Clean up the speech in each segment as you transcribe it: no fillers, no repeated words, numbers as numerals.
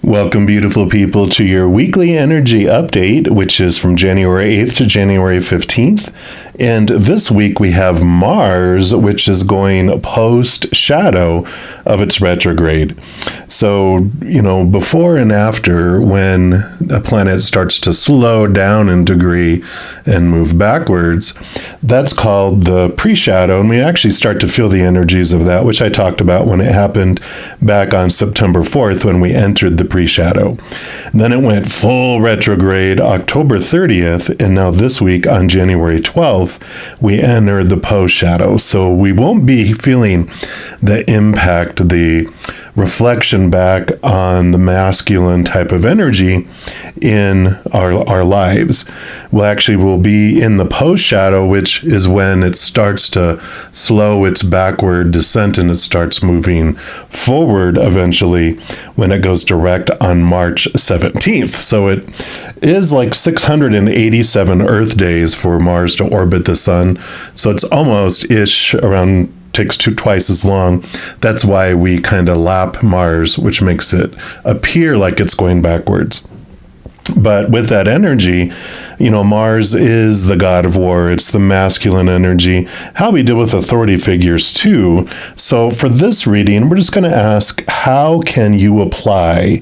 Welcome, beautiful people, to your weekly energy update, which is from January 8th to January 15th. And this week we have Mars, which is going post-shadow of its retrograde. So, before and after, when a planet starts to slow down in degree and move backwards, that's called the pre-shadow. And we actually start to feel the energies of that, which I talked about when it happened back on September 4th when we entered the pre-shadow. Then it went full retrograde October 30th, and now this week on January 12th, we enter the post-shadow. So we won't be feeling the impact, the reflection back on the masculine type of energy in our lives. We'll be in the post-shadow, which is when it starts to slow its backward descent and it starts moving forward eventually when it goes direct on March 17th. So it is like 687 Earth days for Mars to orbit the sun. So it's almost-ish around takes twice as long. That's why we kind of lap Mars, which makes it appear like it's going backwards. But with that energy, Mars is the god of war. It's the masculine energy. How we deal with authority figures too. So for this reading, we're just going to ask, how can you apply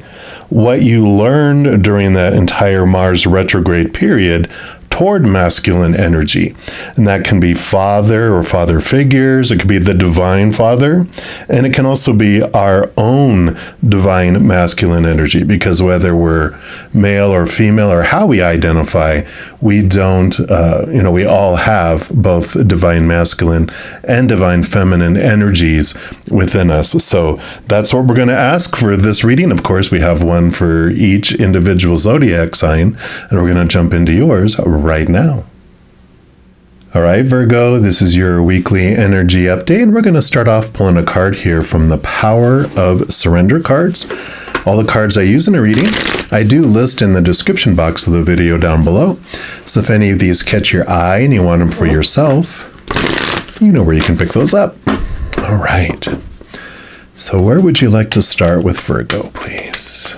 what you learned during that entire Mars retrograde period toward masculine energy? And that can be father or father figures. It could be the divine father. And it can also be our own divine masculine energy, because whether we're male or female or how we identify, we don't, we all have both divine masculine and divine feminine energies within us. So that's what we're going to ask for this reading. Of course, we have one for each individual zodiac sign, and we're going to jump into yours right now. All right, Virgo, this is your weekly energy update, and we're going to start off pulling a card here from the Power of Surrender cards. All the cards I use in a reading, I do list in the description box of the video down below. So if any of these catch your eye and you want them for yourself, you know where you can pick those up. All right. So where would you like to start with Virgo, please?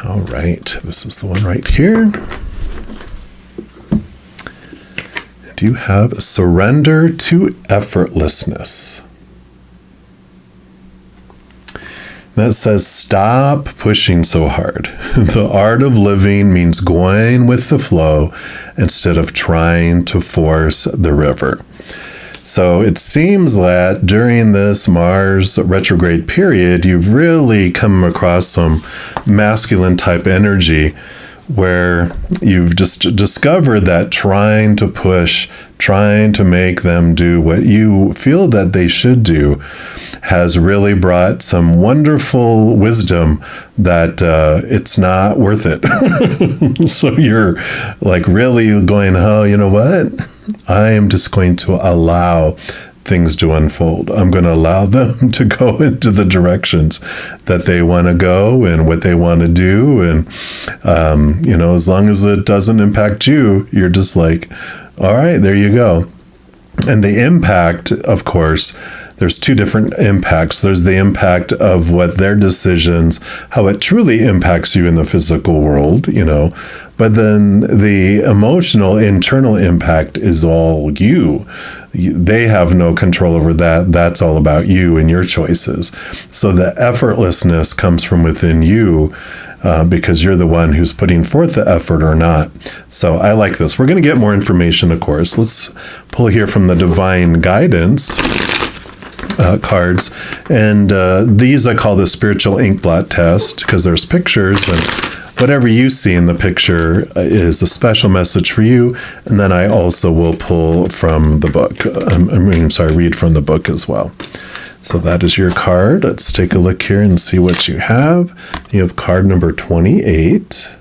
All right, this is the one right here. And you have surrender to effortlessness. That says, stop pushing so hard. The art of living means going with the flow instead of trying to force the river. So it seems that during this Mars retrograde period, you've really come across some masculine type energy where you've just discovered that trying to push, trying to make them do what you feel that they should do has really brought some wonderful wisdom that it's not worth it. So you're like really going, oh, you know what? I am just going to allow things to unfold. I'm going to allow them to go into the directions that they want to go and what they want to do. And, as long as it doesn't impact you, you're just like, all right, there you go. And the impact, of course, there's two different impacts. There's the impact of what their decisions, how it truly impacts you in the physical world, but then the emotional internal impact is all you. They have no control over that. That's all about you and your choices. So the effortlessness comes from within you, because you're the one who's putting forth the effort or not. So I like this. We're going to get more information, of course. Let's pull here from the Divine Guidance cards. And these I call the spiritual ink blot test, because there's pictures, and whatever you see in the picture is a special message for you. And then I also will pull from the book. Read from the book as well. So that is your card. Let's take a look here and see what you have. You have card number 28.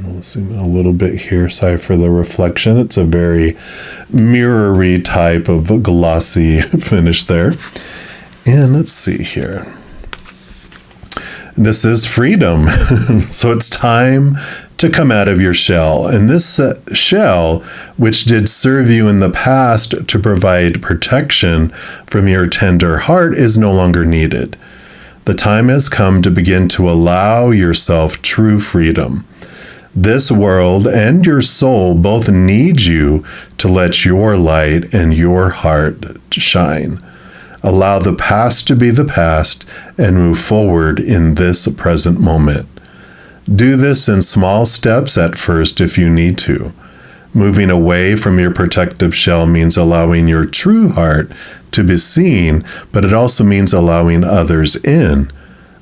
We'll zoom in a little bit here. Sorry for the reflection. It's a very mirror-y type of glossy finish there. And let's see here. This is freedom. So it's time to come out of your shell. And this shell, which did serve you in the past to provide protection from your tender heart, is no longer needed. The time has come to begin to allow yourself true freedom. This world and your soul both need you to let your light and your heart shine. Allow the past to be the past and move forward in this present moment. Do this in small steps at first if you need to. Moving away from your protective shell means allowing your true heart to be seen, but it also means allowing others in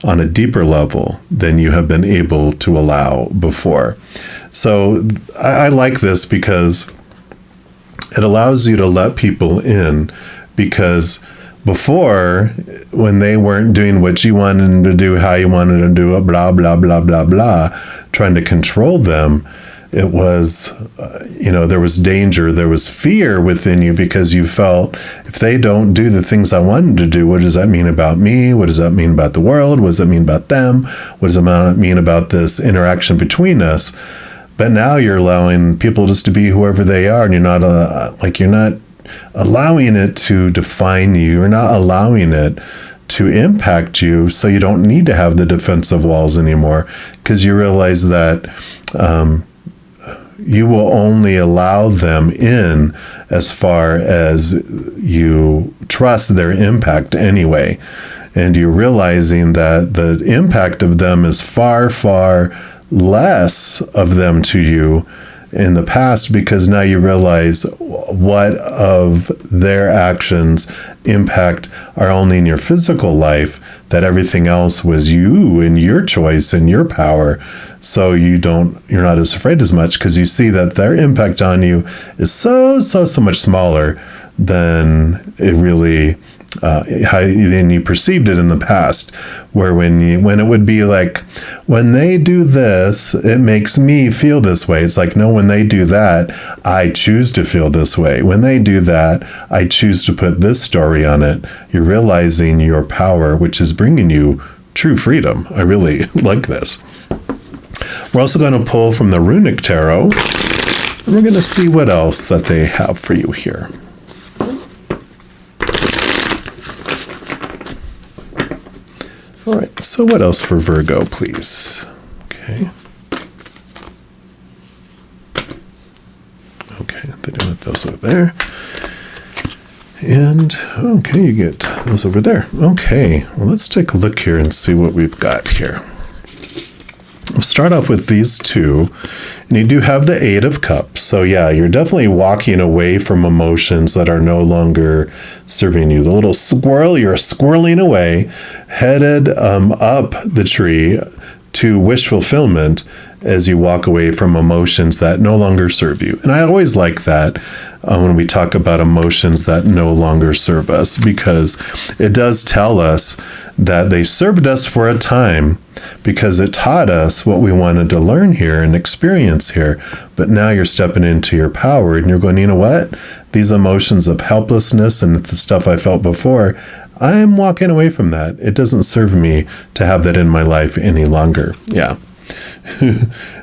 on a deeper level than you have been able to allow before. So I like this because it allows you to let people in, because before, when they weren't doing what you wanted them to do, how you wanted them to do it, blah, blah, blah, blah, blah, trying to control them, it was, there was danger, there was fear within you, because you felt, if they don't do the things I wanted to do, what does that mean about me? What does that mean about the world? What does that mean about them? What does it mean about this interaction between us? But now you're allowing people just to be whoever they are, and you're not allowing it to define you. You're not allowing it to impact you, so you don't need to have the defensive walls anymore, because you realize that you will only allow them in as far as you trust their impact anyway. And you're realizing that the impact of them is far, far less of them to you in the past, because now you realize what of their actions impact are only in your physical life, that everything else was you and your choice and your power. So you're not as afraid as much, because you see that their impact on you is so much smaller than it really than you perceived it in the past, where when it would be like, when they do this, it makes me feel this way. It's like, no, when they do that, I choose to feel this way. When they do that, I choose to put this story on it. You're realizing your power, which is bringing you true freedom. I really like this. We're also going to pull from the Runic Tarot, and we're going to see what else that they have for you here. All right, so what else for Virgo, please? Okay, they do want those over there. And, okay, you get those over there. Okay, well, let's take a look here and see what we've got here. We'll start off with these two, and you do have the Eight of Cups. So yeah, you're definitely walking away from emotions that are no longer serving you. The little squirrel, you're squirreling away, headed up the tree to wish fulfillment as you walk away from emotions that no longer serve you. And I always like that when we talk about emotions that no longer serve us, because it does tell us that they served us for a time, because it taught us what we wanted to learn here and experience here. But now you're stepping into your power, and you're going, you know what? These emotions of helplessness and the stuff I felt before, I'm walking away from that. It doesn't serve me to have that in my life any longer. Yeah.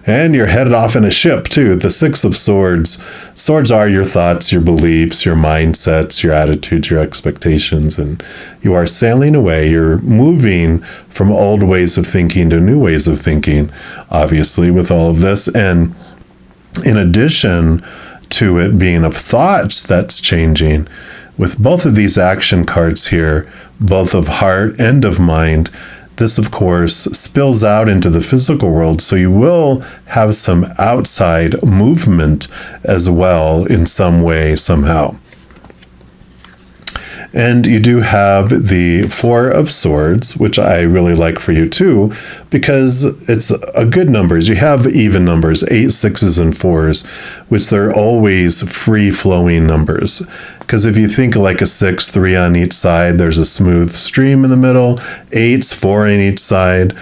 And you're headed off in a ship too. The Six of Swords. Swords are your thoughts, your beliefs, your mindsets, your attitudes, your expectations, and you are sailing away. You're moving from old ways of thinking to new ways of thinking, obviously, with all of this. And in addition to it being of thoughts that's changing, with both of these action cards here, both of heart and of mind, this, of course, spills out into the physical world, so you will have some outside movement as well in some way, somehow. And you do have the Four of Swords, which I really like for you too, because it's a good numbers. You have even numbers, 8, 6s, and 4s, which they're always free-flowing numbers. Because if you think like a 6, 3 on each side, there's a smooth stream in the middle, 8s, 4 on each side.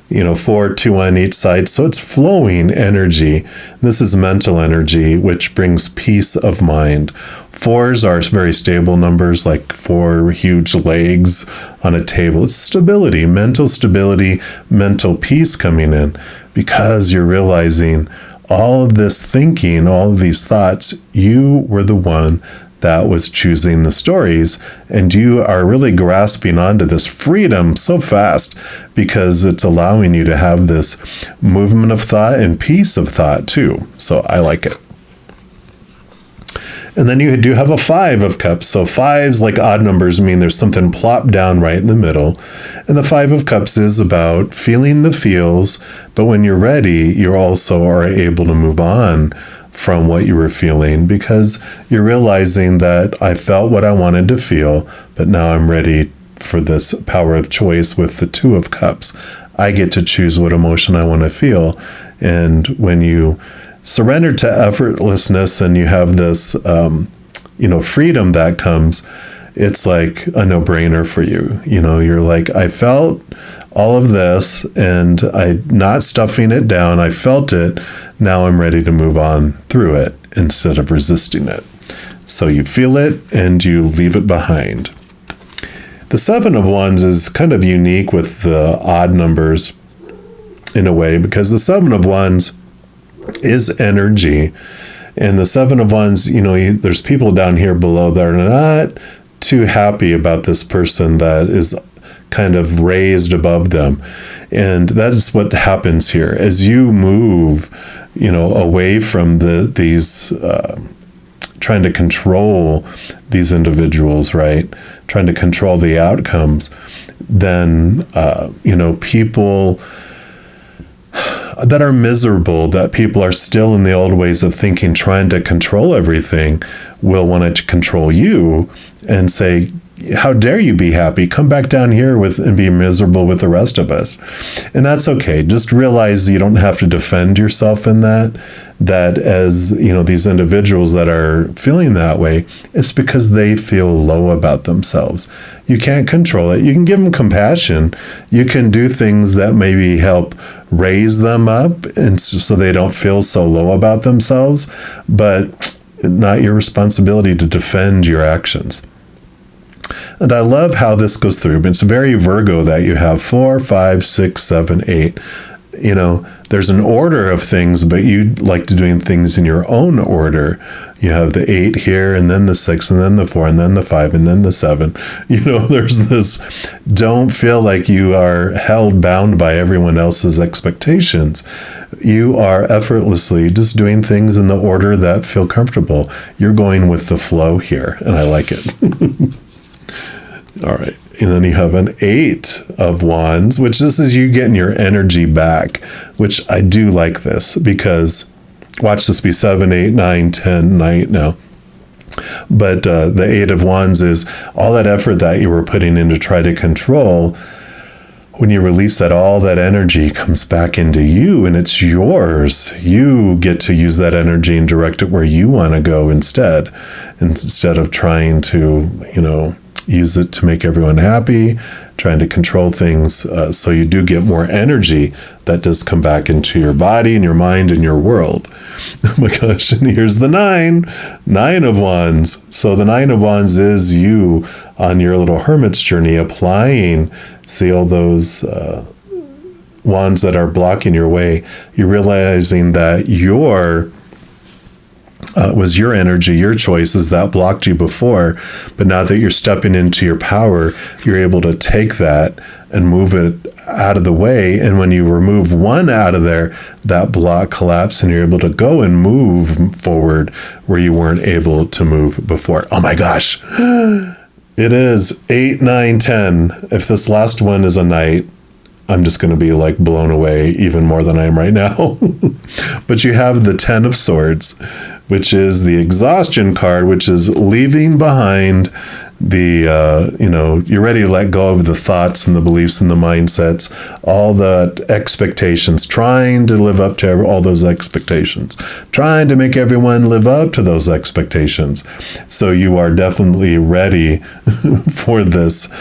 4, 2 on each side. So it's flowing energy. This is mental energy, which brings peace of mind. 4s are very stable numbers, like 4 huge legs on a table. It's stability, mental peace coming in, because you're realizing all of this thinking, all of these thoughts, you were the one that was choosing the stories, and you are really grasping onto this freedom so fast because it's allowing you to have this movement of thought and peace of thought too. So I like it. And then you do have a 5 of cups. So 5s, like odd numbers, mean there's something plopped down right in the middle. And the 5 of cups is about feeling the feels, but when you're ready, you also are able to move on from what you were feeling, because you're realizing that I felt what I wanted to feel, but now I'm ready for this power of choice with the 2 of cups. I get to choose what emotion I want to feel. And when you surrender to effortlessness and you have this, freedom that comes, it's like a no-brainer for you. You're like, I felt all of this and I'm not stuffing it down. I felt it. Now I'm ready to move on through it instead of resisting it. So you feel it and you leave it behind. The 7 of Wands is kind of unique with the odd numbers in a way, because the 7 of Wands is energy. And the 7 of Wands, there's people down here below that are not too happy about this person that is kind of raised above them. And that is what happens here. As you move, away from these trying to control these individuals, right? Trying to control the outcomes, then, people that are miserable, that people are still in the old ways of thinking, trying to control everything, will want to control you and say, how dare you be happy? Come back down here and be miserable with the rest of us. And that's okay. Just realize you don't have to defend yourself in that as, these individuals that are feeling that way, it's because they feel low about themselves. You can't control it. You can give them compassion. You can do things that maybe help raise them up and so they don't feel so low about themselves, but not your responsibility to defend your actions. And I love how this goes through. It's very Virgo that you have 4, 5, 6, 7, 8. There's an order of things, but you like to doing things in your own order. You have the 8 here, and then the 6, and then the 4, and then the 5, and then the 7. There's this, don't feel like you are held bound by everyone else's expectations. You are effortlessly just doing things in the order that feel comfortable. You're going with the flow here, and I like it. All right. And then you have an 8 of Wands, which this is you getting your energy back, which I do like this because watch this be 7, 8, 9, 10, 9 now. But the 8 of Wands is all that effort that you were putting in to try to control. When you release that, all that energy comes back into you and it's yours. You get to use that energy and direct it where you want to go instead of trying to, use it to make everyone happy, trying to control things. So you do get more energy that does come back into your body and your mind and your world. Oh my gosh, and here's the 9 of Wands. So the 9 of Wands is you on your little hermit's journey, applying, see all those wands that are blocking your way. You're realizing that was your energy, your choices that blocked you before. But now that you're stepping into your power, you're able to take that and move it out of the way. And when you remove one out of there, that block collapses and you're able to go and move forward where you weren't able to move before. Oh my gosh. It is 8, 9, 10. If this last one is a night, I'm just going to be like blown away even more than I am right now. But you have the 10 of Swords, which is the exhaustion card, which is leaving behind the, you're ready to let go of the thoughts and the beliefs and the mindsets, all the expectations, trying to live up to all those expectations, trying to make everyone live up to those expectations. So you are definitely ready for this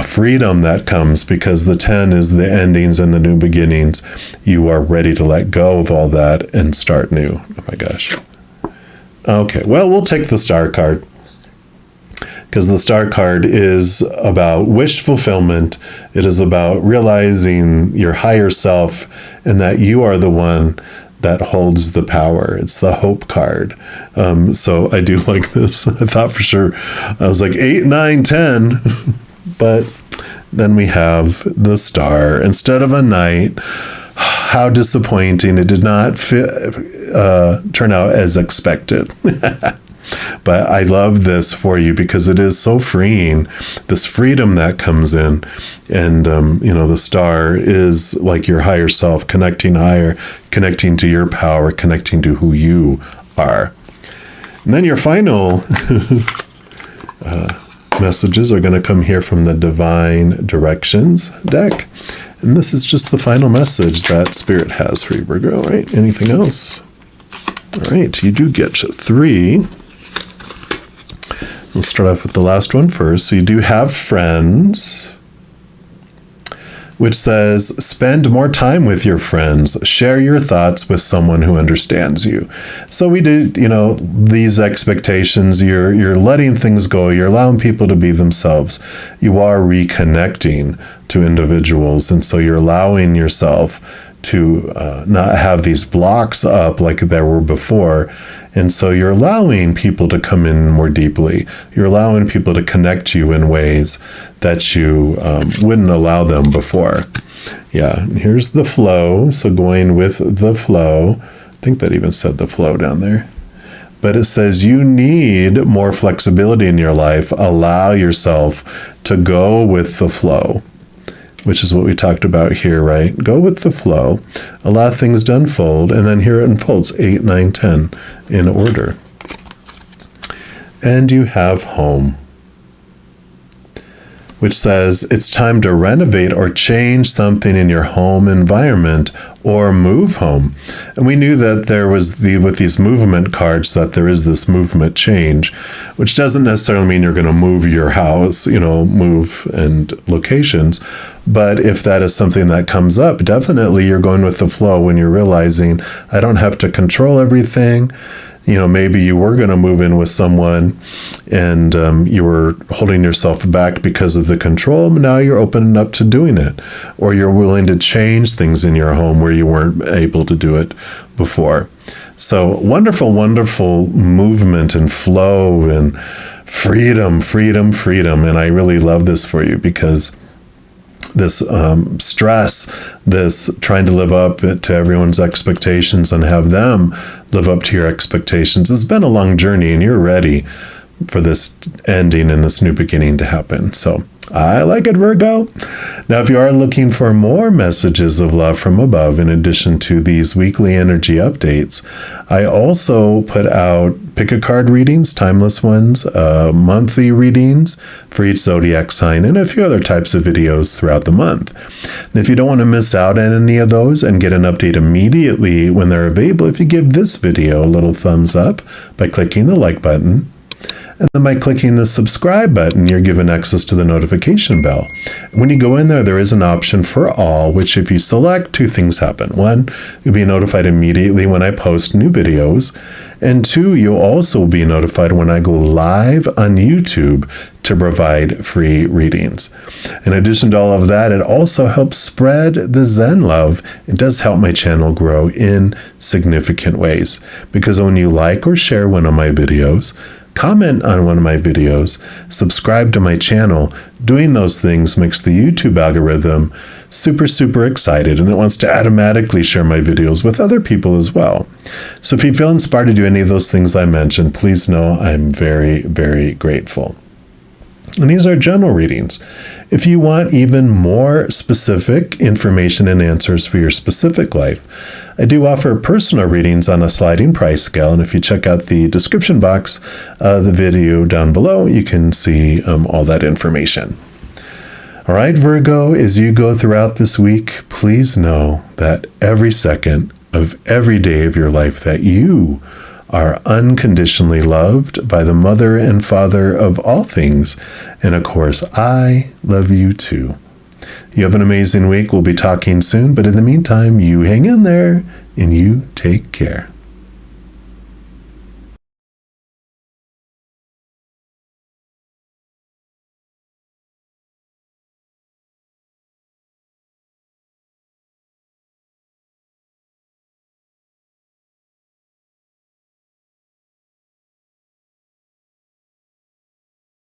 freedom that comes, because the 10 is the endings and the new beginnings. You are ready to let go of all that and start new. Oh my gosh. Okay, well, we'll take the Star card, because the Star card is about wish fulfillment. It is about realizing your higher self and that you are the one that holds the power. It's the hope card. So I do like this. I thought for sure, I was like 8, 9, 10, but then we have the Star instead of a Knight. How disappointing. It did not turn out as expected. But I love this for you because it is so freeing, this freedom that comes in. And, the Star is like your higher self, connecting higher, connecting to your power, connecting to who you are. And then your final messages are going to come here from the Divine Directions deck. And this is just the final message that Spirit has for you, Virgo, all right? Anything else? All right, you do get 3. We'll start off with the last one first. So you do have Friends, which says, spend more time with your friends. Share your thoughts with someone who understands you. So we did, these expectations, you're letting things go. You're allowing people to be themselves. You are reconnecting to individuals. And so you're allowing yourself to not have these blocks up like there were before. And so you're allowing people to come in more deeply. You're allowing people to connect you in ways that you wouldn't allow them before. Yeah, and here's the flow. So going with the flow, I think that even said the flow down there. But it says you need more flexibility in your life. Allow yourself to go with the flow, which is what we talked about here, right? Go with the flow, allow things to unfold, and then here it unfolds, 8, 9, 10 in order. And you have Home, which says it's time to renovate or change something in your home environment or move home. And we knew that there was with these movement cards that there is this movement change, which doesn't necessarily mean you're going to move your house, move and locations. But if that is something that comes up, definitely you're going with the flow when you're realizing I don't have to control everything. Maybe you were going to move in with someone and you were holding yourself back because of the control. Now you're opening up to doing it, or you're willing to change things in your home where you weren't able to do it before. So wonderful, wonderful movement and flow and freedom, freedom, freedom. And I really love this for you because this stress, this trying to live up to everyone's expectations and have them live up to your expectations has been a long journey, and you're ready for this ending and this new beginning to happen. So I like it, Virgo. Now, if you are looking for more messages of love from above, in addition to these weekly energy updates, I also put out pick a card readings, timeless ones, monthly readings for each zodiac sign, and a few other types of videos throughout the month. And if you don't want to miss out on any of those and get an update immediately when they're available, if you give this video a little thumbs up by clicking the like button, and then by clicking the subscribe button, you're given access to the notification bell. When you go in there, there is an option for all, which if you select, 2 things happen. 1, you'll be notified immediately when I post new videos. And 2, you'll also be notified when I go live on YouTube to provide free readings. In addition to all of that, it also helps spread the Zen love. It does help my channel grow in significant ways, because when you like or share one of my videos, comment on one of my videos, subscribe to my channel, doing those things makes the YouTube algorithm super, super excited, and it wants to automatically share my videos with other people as well. So if you feel inspired to do any of those things I mentioned, please know I'm very, very grateful. And these are general readings. If you want even more specific information and answers for your specific life, I do offer personal readings on a sliding price scale. And if you check out the description box, the video down below, you can see all that information. All right, Virgo, as you go throughout this week, please know that every second of every day of your life that you are unconditionally loved by the Mother and Father of all things. And of course, I love you too. You have an amazing week. We'll be talking soon. But in the meantime, you hang in there and you take care.